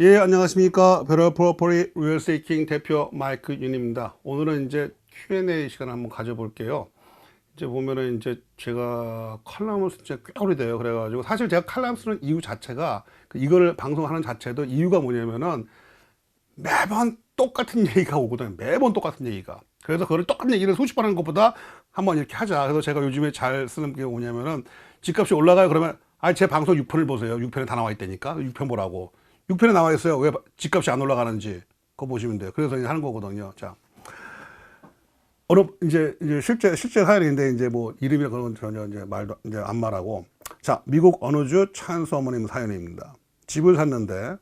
예, 안녕하십니까. 베럴 프로퍼리 리얼스테이팅 대표 마이크 윤입니다. 오늘은 이제 Q&A 시간을 한번 가져볼게요. 이제 보면은 이제 제가 칼럼을 쓴 지가 꽤 오래돼요. 그래가지고 사실 제가 칼럼 쓰는 이유 자체가 이거를 방송하는 자체도 이유가 뭐냐면은 매번 똑같은 얘기가 오거든요. 매번 똑같은 얘기가. 그래서 그걸 똑같은 얘기를 수십 번 하는 것보다 한번 이렇게 하자. 그래서 제가 요즘에 잘 쓰는 게 뭐냐면은 집값이 올라가요. 그러면 제 방송 6편을 보세요. 6편에 다 나와 있다니까. 6편 보라고. 6편에 나와 있어요. 왜 집값이 안 올라가는지. 그거 보시면 돼요. 그래서 이제 하는 거거든요. 자, 이제 실제 사연인데 이제 뭐 이름이나 그런 건 전혀 이제 말도 이제 안 말하고. 자, 미국 어느 주 찬스 어머님 사연입니다. 집을 샀는데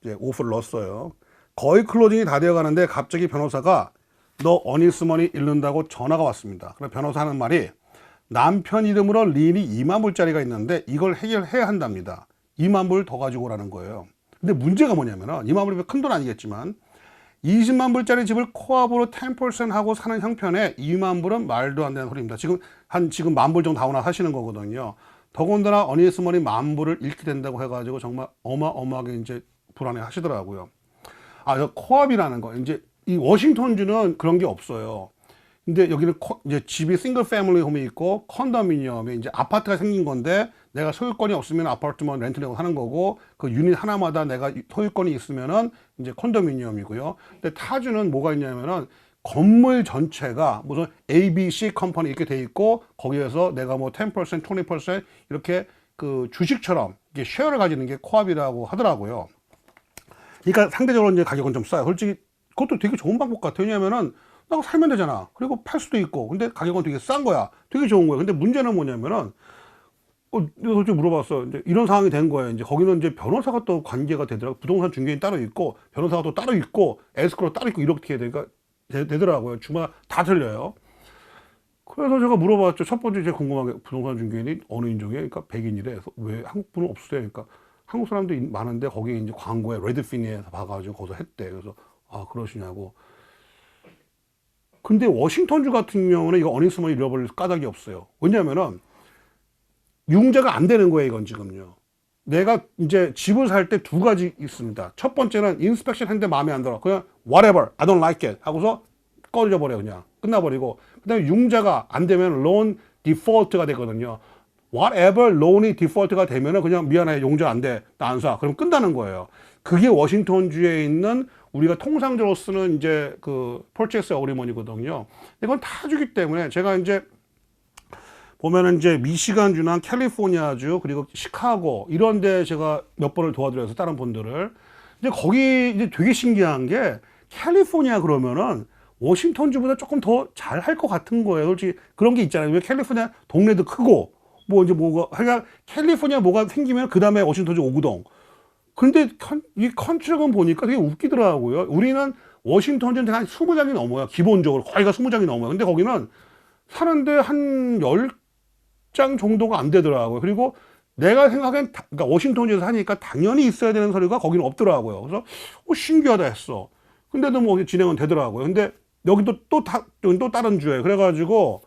이제 오프를 넣었어요. 거의 클로징이 다 되어 가는데 갑자기 변호사가 너 어니스머니 잃는다고 전화가 왔습니다. 그래서 변호사 하는 말이 남편 이름으로 린이 2만 불짜리가 있는데 이걸 해결해야 한답니다. 2만 불 더 가지고 오라는 거예요. 근데 문제가 뭐냐면은 2만 불이면 큰 돈 아니겠지만 20만 불짜리 집을 코압으로 10% 하고 사는 형편에 2만 불은 말도 안 되는 소리입니다. 지금 만 불 정도 다우나 하시는 거거든요. 더군다나 어니스머니 만 불을 잃게 된다고 해가지고 정말 어마어마하게 이제 불안해 하시더라고요. 저 코압이라는 거. 이제 이 워싱턴주는 그런 게 없어요. 근데 여기는 이제 집이 싱글 패밀리 홈이 있고 컨도미니엄에 이제 아파트가 생긴 건데 내가 소유권이 없으면 아파트만 렌트 내고 사는 거고 그 유닛 하나마다 내가 소유권이 있으면은 이제 컨도미니엄이고요. 근데 타주는 뭐가 있냐면은 건물 전체가 무슨 ABC 컴퍼니 이렇게 돼 있고 거기에서 내가 뭐 10%, 20% 이렇게 그 주식처럼 이게 쉐어를 가지는 게 코압이라고 하더라고요. 그러니까 상대적으로 이제 가격은 좀 싸요. 솔직히 그것도 되게 좋은 방법 같아요. 왜냐면은 나 살면 되잖아. 그리고 팔 수도 있고. 근데 가격은 되게 싼 거야. 되게 좋은 거야. 근데 문제는 뭐냐면은 내가 솔직히 물어봤어. 이제 이런 상황이 된 거예요. 이제 거기는 이제 변호사가 또 관계가 되더라고. 부동산 중개인 따로 있고 변호사가 또 따로 있고 에스크로 따로 있고 이렇게 되니까 되더라고요. 주마다 다 틀려요. 그래서 제가 물어봤죠. 첫 번째 제가 궁금한 게 부동산 중개인이 어느 인종이에요? 그러니까 백인이래. 그래서 왜 한국 분은 없으세요? 그러니까 한국 사람도 많은데 거기 이제 광고에 레드피니에서 봐가지고 거기서 했대. 그래서 그러시냐고. 근데 워싱턴주 같은 경우는 이거 어닝스먼이 잃어버릴 까닭이 없어요. 왜냐면은 융자가 안 되는 거예요, 이건 지금요. 내가 이제 집을 살 때 두 가지 있습니다. 첫 번째는 인스펙션 했는데 마음에 안 들어. 그냥 whatever, I don't like it 하고서 꺼져버려 그냥 끝나버리고. 그다음에 융자가 안 되면 loan default가 되거든요. whatever loan이 default가 되면은 그냥 미안해 용자 안 돼, 나 안 사. 그럼 끝나는 거예요. 그게 워싱턴주에 있는 우리가 통상적으로 쓰는 이제 그 purchase agreement이거든요. 이건 타주기 때문에 제가 이제 보면은 이제 미시간주나 캘리포니아주 그리고 시카고 이런 데 제가 몇 번을 도와드려서 다른 분들을 이제 거기 이제 되게 신기한 게 캘리포니아 그러면은 워싱턴주보다 조금 더 잘 할 것 같은 거예요. 솔직히 그런 게 있잖아요. 왜 캘리포니아 동네도 크고 뭐 이제 뭐가 하여간 캘리포니아 뭐가 생기면 그 다음에 워싱턴주 오구동. 근데 이 컨트랙은 보니까 되게 웃기더라고요. 우리는 워싱턴주는 한 20장이 넘어요. 기본적으로 거의가 20장이 넘어요. 근데 거기는 사는데 한 10장 정도가 안 되더라고요. 그리고 내가 생각엔 그러니까 워싱턴주에서 하니까 당연히 있어야 되는 서류가 거기는 없더라고요. 그래서 신기하다 했어. 근데도 뭐 진행은 되더라고요. 근데 여기도 또 다른 주예요. 그래가지고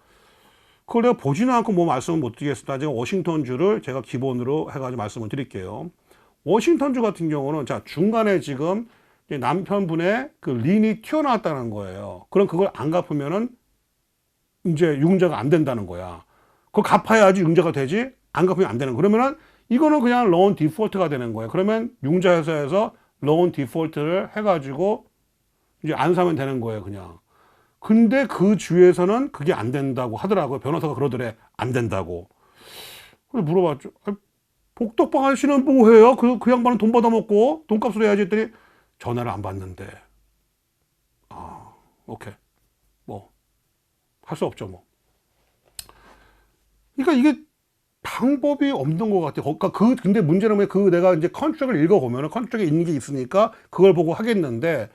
그걸 내가 보지는 않고 뭐 말씀을 못 드리겠습니다. 제가 워싱턴주를 제가 기본으로 해가지고 말씀을 드릴게요. 워싱턴주 같은 경우는 자 중간에 지금 남편분의 그 린이 튀어나왔다는 거예요. 그럼 그걸 안 갚으면은 이제 융자가 안 된다는 거야. 그걸 갚아야지 융자가 되지. 안 갚으면 안 되는. 그러면은 이거는 그냥 loan default가 되는 거예요. 그러면 융자회사에서 loan default를 해가지고 이제 안 사면 되는 거예요, 그냥. 근데 그 주에서는 그게 안 된다고 하더라고요. 변호사가 그러더래. 안 된다고. 그래서 물어봤죠. 복덕방 아저씨는 뭐 해요? 그 양반은 돈 받아먹고 돈값으로 해야지 했더니 전화를 안 받는데. 오케이. 뭐, 할 수 없죠, 뭐. 그러니까 이게 방법이 없는 것 같아요. 그러니까 근데 문제는 내가 이제 컨트랙을 읽어보면은 컨트랙에 있는 게 있으니까 그걸 보고 하겠는데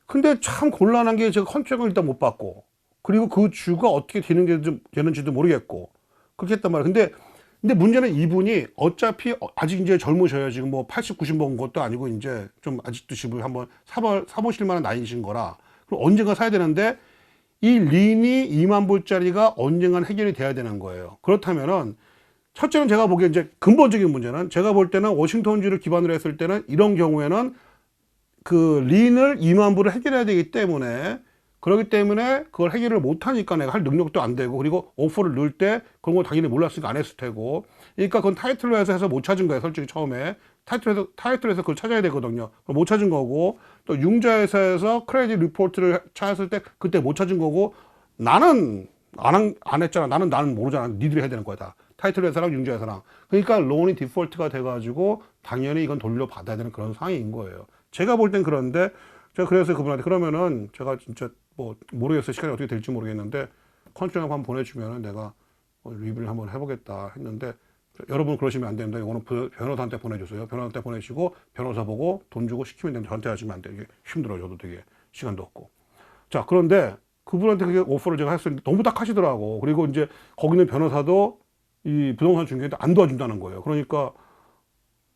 근데 참 곤란한 게 제가 컨트랙을 일단 못 받고 그리고 그 주가 어떻게 되는지도 모르겠고 그렇게 했단 말이에요. 근데 문제는 이분이 어차피 아직 이제 젊으셔요. 지금 뭐 80, 90 먹은 것도 아니고 이제 좀 아직도 집을 한번 사보실 만한 나이신 거라. 그럼 언젠가 사야 되는데 이 린이 2만 불짜리가 언젠간 해결이 돼야 되는 거예요. 그렇다면은 첫째는 제가 보기에 이제 근본적인 문제는 제가 볼 때는 워싱턴주를 기반으로 했을 때는 이런 경우에는 그 린을 2만 불을 해결해야 되기 때문에, 그렇기 때문에 그걸 해결을 못하니까 내가 할 능력도 안 되고, 그리고 오퍼를 넣을 때 그런 거 당연히 몰랐으니까 안 했을 테고, 그러니까 그건 타이틀에서 해서 못 찾은 거예요. 솔직히 처음에 타이틀에서 그걸 찾아야 되거든요. 못 찾은 거고, 또 융자회사에서 크레딧 리포트를 찾았을 때 그때 못 찾은 거고, 나는 안 했잖아. 나는 모르잖아. 니들이 해야 되는 거야 다. 타이틀 회사랑 융자회사랑. 그러니까 론이 디폴트가 돼가지고 당연히 이건 돌려받아야 되는 그런 상황인 거예요. 제가 볼 땐 그런데, 제가 그래서 그분한테, 그러면은 제가 진짜 뭐 모르겠어요. 시간이 어떻게 될지 모르겠는데 컨트롤 한번 보내주면은 내가 리뷰를 한번 해보겠다 했는데, 여러분 그러시면 안 됩니다. 이거는 변호사한테 보내주세요. 변호사한테 보내시고 변호사 보고 돈 주고 시키면 되는데 저한테 하시면 안 돼요. 이게 힘들어요. 저도 되게 시간도 없고. 자, 그런데 그분한테 그게 오퍼를 제가 했었는데 너무 딱하시더라고. 그리고 이제 거기는 변호사도 이 부동산 중개인데 안 도와준다는 거예요. 그러니까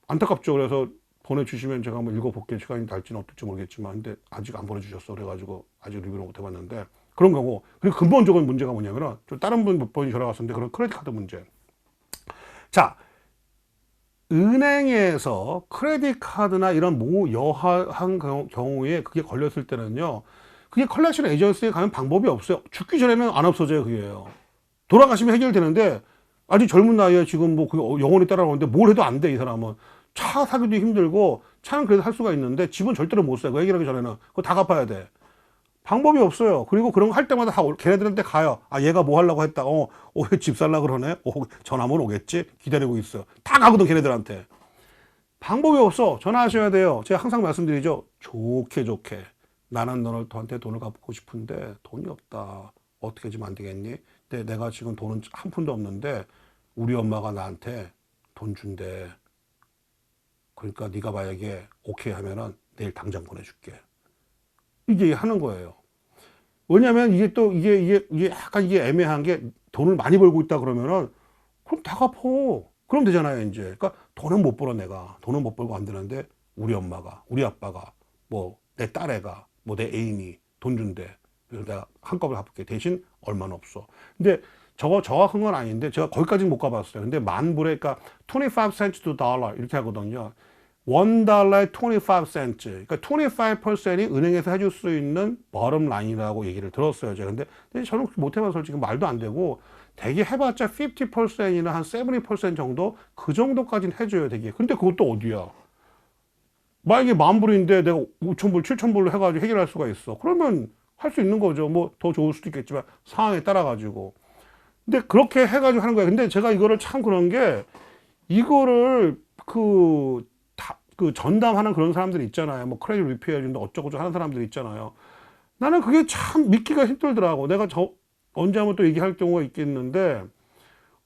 안타깝죠. 그래서 보내주시면 제가 한번 읽어볼게요. 시간이 날지는 어떨지 모르겠지만, 근데 아직 안 보내주셨어. 그래가지고 아직 리뷰를 못 해봤는데, 그런 거고. 그리고 근본적인 문제가 뭐냐면은, 좀 다른 분 몇 번이 전화 왔었는데, 그런 크레딧 카드 문제. 자, 은행에서 크레딧 카드나 이런 여하한 경우에 그게 걸렸을 때는요, 그게 컬렉션 에이전시에 가면 방법이 없어요. 죽기 전에는 안 없어져요. 그게요. 돌아가시면 해결되는데, 아직 젊은 나이에 지금 뭐 그게 영원히 따라오는데 뭘 해도 안 돼. 이 사람은 차 사기도 힘들고, 차는 그래도 할 수가 있는데 집은 절대로 못 사. 그 해결하기 전에는 그거 다 갚아야 돼. 방법이 없어요. 그리고 그런 거 할 때마다 다 걔네들한테 가요. 아, 얘가 뭐 하려고 했다. 집 살라 그러네. 전화면 오겠지. 기다리고 있어. 다 가거든, 걔네들한테. 방법이 없어. 전화하셔야 돼요. 제가 항상 말씀드리죠. 좋게 나는 너한테 돈을 갚고 싶은데 돈이 없다. 어떻게 좀 안 되겠니? 근데 내가 지금 돈은 한 푼도 없는데 우리 엄마가 나한테 돈 준대. 그러니까 네가 만약에 오케이 하면은 내일 당장 보내줄게. 이게 하는 거예요. 왜냐면 이게 또 이게 약간 이게 애매한 게, 돈을 많이 벌고 있다 그러면은 그럼 다 갚어. 그럼 되잖아요, 이제. 그러니까 돈은 못 벌어, 내가. 돈은 못 벌고 안 되는데 우리 엄마가, 우리 아빠가, 뭐 내 딸애가, 뭐 내 애인이 돈 준대. 그래서 내가 한꺼번에 갚을게. 대신 얼마는 없어. 근데 저거 정확한 건 아닌데 제가 거기까지는 못 가봤어요. 근데 만 불에, 그러니까 25 cents to dollar 이렇게 하거든요. $1에 25 cents. 그러니까 25%이 은행에서 해줄 수 있는 bottom line이라고 얘기를 들었어요, 제가. 근데 저는 못 해봐서 솔직히 말도 안 되고, 되게 해봤자 50%이나 한 70% 정도, 그 정도까지는 해줘요, 되게. 근데 그것도 어디야? 만약에 만 불인데 내가 5천 불, 7천 불로 해가지고 해결할 수가 있어. 그러면 할 수 있는 거죠. 뭐 더 좋을 수도 있겠지만 상황에 따라 가지고. 근데 그렇게 해가지고 하는 거예요. 근데 제가 이거를 참 그런 게, 이거를 그 전담하는 그런 사람들이 있잖아요. 뭐 크레딧 리페어 해준다 어쩌고저쩌고 하는 사람들이 있잖아요. 나는 그게 참 믿기가 힘들더라고. 내가 언제 한번 또 얘기할 경우가 있겠는데,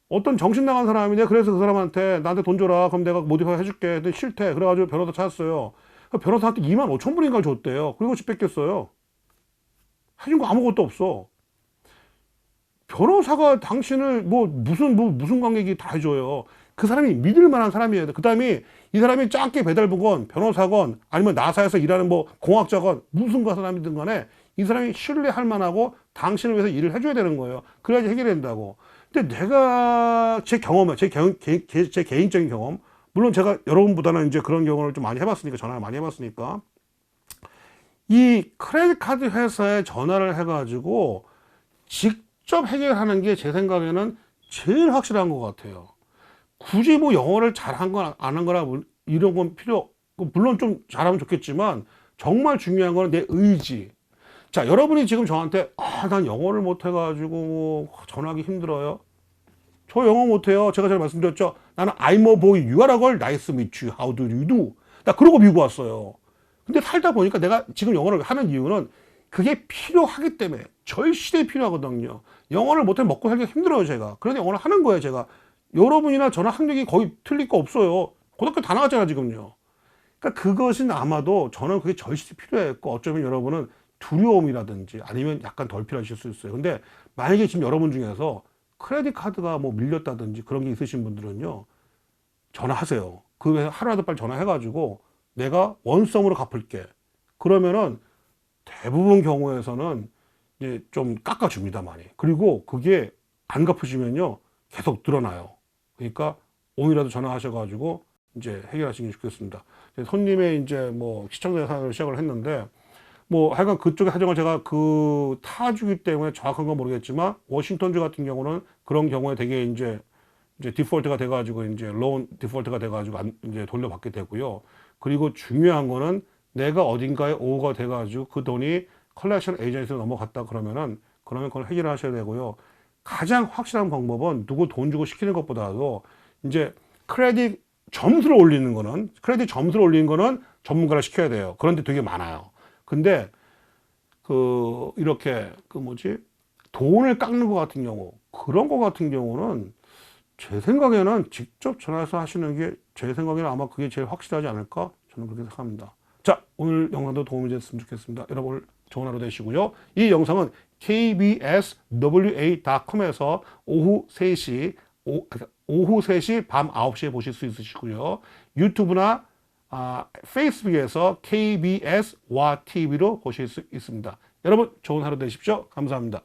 어떤 정신 나간 사람인데, 그래서 그 사람한테 나한테 돈 줘라. 그럼 내가 모디파이 해줄게. 근데 싫대. 그래가지고 변호사 찾았어요. 변호사한테 2만 5천 불인가 줬대요. 그리고 집 뺏겼어요. 해준 거 아무것도 없어. 변호사가 당신을 무슨 관객이 다 해줘요. 그 사람이 믿을 만한 사람이어야 돼. 그 다음에 이 사람이 작게 배달부건, 변호사건, 아니면 나사에서 일하는 뭐 공학자건, 무슨 사람이든 간에 이 사람이 신뢰할 만하고 당신을 위해서 일을 해줘야 되는 거예요. 그래야지 해결이 된다고. 근데 내가 제 경험에, 제 개인적인 경험, 물론 제가 여러분보다는 이제 그런 경험을 좀 많이 해봤으니까, 전화를 많이 해봤으니까, 이 크레딧 카드 회사에 전화를 해가지고 직접 해결하는 게 제 생각에는 제일 확실한 것 같아요. 굳이 뭐 영어를 잘한 건 안 한 거나 이런 건 물론 좀 잘하면 좋겠지만, 정말 중요한 거는 내 의지. 자, 여러분이 지금 저한테 난 영어를 못 해가지고 전화하기 힘들어요. 저 영어 못해요. 제가 잘 말씀드렸죠. 나는 I'm a boy, you are a girl, nice to meet you, how do you do? 나 그러고 미국 왔어요. 근데 살다 보니까 내가 지금 영어를 하는 이유는 그게 필요하기 때문에, 절실히 필요하거든요. 영어를 못하면 먹고 살기가 힘들어요, 제가. 그래서 영어를 하는 거예요, 제가. 여러분이나 저는 학력이 거의 틀릴 거 없어요. 고등학교 다 나갔잖아, 지금요. 그러니까 그것은 아마도 저는 그게 절실히 필요했고, 어쩌면 여러분은 두려움이라든지 아니면 약간 덜 필요하실 수 있어요. 근데 만약에 지금 여러분 중에서 크레딧 카드가 뭐 밀렸다든지 그런 게 있으신 분들은요, 전화하세요. 그 회사 하루라도 빨리 전화해가지고 내가 원썸으로 갚을게. 그러면은 대부분 경우에서는 이제 좀 깎아줍니다, 많이. 그리고 그게 안 갚으시면요, 계속 늘어나요. 그러니까 오늘이라도 전화하셔가지고 이제 해결하시는 게 좋겠습니다. 손님의 이제 뭐 시청자 예산으로 시작을 했는데 뭐 하여간 그쪽의 사정을 제가 그 타주기 때문에 정확한 건 모르겠지만 워싱턴주 같은 경우는 그런 경우에 되게 이제 디폴트가 돼가지고 이제 로운 디폴트가 돼가지고 이제 돌려받게 되고요. 그리고 중요한 거는 내가 어딘가에 오가 돼가지고 그 돈이 컬렉션 에이전시로 넘어갔다 그러면 그걸 해결을 하셔야 되고요. 가장 확실한 방법은 누구 돈 주고 시키는 것보다도 이제 크레딧 점수를 올리는 거는 전문가를 시켜야 돼요. 그런데 되게 많아요. 근데 이렇게 돈을 깎는 것 같은 경우, 그런 것 같은 경우는 제 생각에는 직접 전화해서 하시는 게 제 생각에는 아마 그게 제일 확실하지 않을까 저는 그렇게 생각합니다. 자, 오늘 영상도 도움이 됐으면 좋겠습니다. 여러분 좋은 하루 되시고요. 이 영상은 kbswa.com에서 오후 3시 밤 9시에 보실 수 있으시고요. 유튜브나 페이스북에서 KBS와 TV로 보실 수 있습니다. 여러분 좋은 하루 되십시오. 감사합니다.